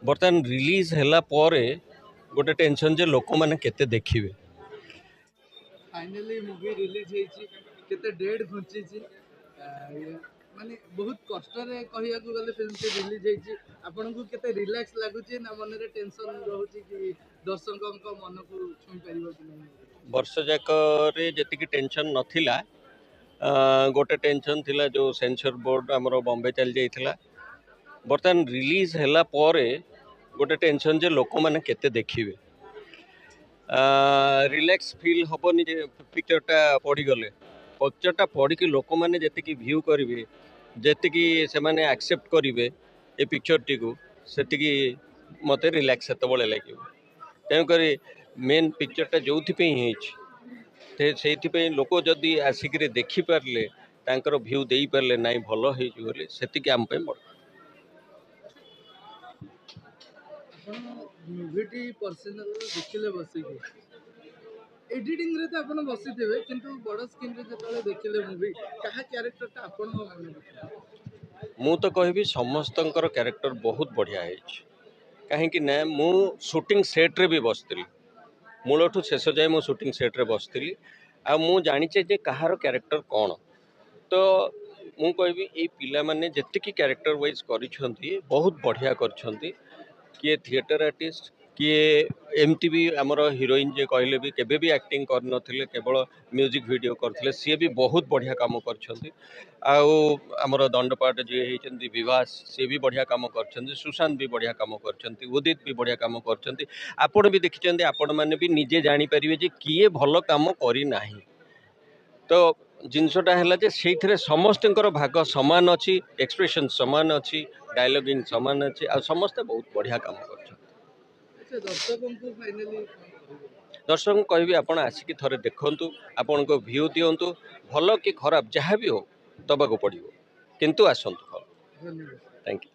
बर्तमान रिलीज हैला परे गोटे टेंशन जे लोक माने केते देखिबे। फाइनली मूवी रिलीज होईची केते डेट घुंचीची माने बहुत कष्ट रे कहिया को गले फिल्म से रिलीज होईची आपन को केते रिलैक्स लागुची ना मन रे टेंशन रहउची कि दर्शकों को मन को छुई परिबो कि नहीं। वर्ष जाक रे जति टेंशन नथिला गोटे टेंशन थिला जो सेंसर बोर्ड हमरो बॉम्बे चल जाइथिला। बर्तमान रिलीज हैला परे गोटे टेंशन जे लोक माने केते देखिबे। रिलैक्स फील हबनी जे पिक्चरटा पड़ी गले पिक्चरटा पढ़ी कि लोक माने जति व्यू करिवे जति से माने एक्सेप्ट करिवे ए पिक्चर टी को सेति मते रिलैक्स सेते बळे लागियो। तेणु करी मेन पिक्चरटा जोथि पे ही से लोक जदि आसिक देखिपारे तांकर भ्यू दे पारे ना भल हो से आम बड़ मूवी पर्सनल देखिले बसिकी एडिटिंग रे तो अपन बसिथिबे किंतु बड़ स्क्रीन रे जतले देखिले मूवी कहा कैरेक्टर ता अपन मु तो कहबी समस्तंकर कैरेक्टर बहुत बढ़िया है। कहीं ना मु शूटिंग सेट रे भी बसती मूलठू शेष जाए मु शूटिंग सेट रे बसती आ मु जानिचे जे कहार कैरेक्टर कौन तो मु कहबी ए पिला माने जेतिकी कैरेक्टर वाइज करिसेंती बहुत बढ़िया करछंती। किए थिएटर आर्टिस्ट किए एमती भी आमर हिरोइन जे कहले भी केबे भी एक्टिंग कर नथिले केवल म्यूजिक वीडियो करथिले सी भी बहुत बढ़िया काम करछंती। आमर दंडपाट जे हेचंती विवास सी भी बढ़िया काम करछंती। सुशांत भी बढ़िया काम करछंती। उदित भी बढ़िया काम करछंती। आपण भी देखिचंती आपण माने भी निजे जानि परिबे जे किए भलो काम करी नाही। तो जिनसटा है जे से समस्त भाग सामान अच्छी एक्सप्रेशन सामान अच्छी डायलॉगिंग सामान अच्छी आ समस्ते बहुत बढ़िया काम कर दर्शक कहि आप आसिक थे देखु आपण को व्यू दिंतु भल कि खराब जहाँ भी हो दबा पड़ो किंतु आसतु। Thank you.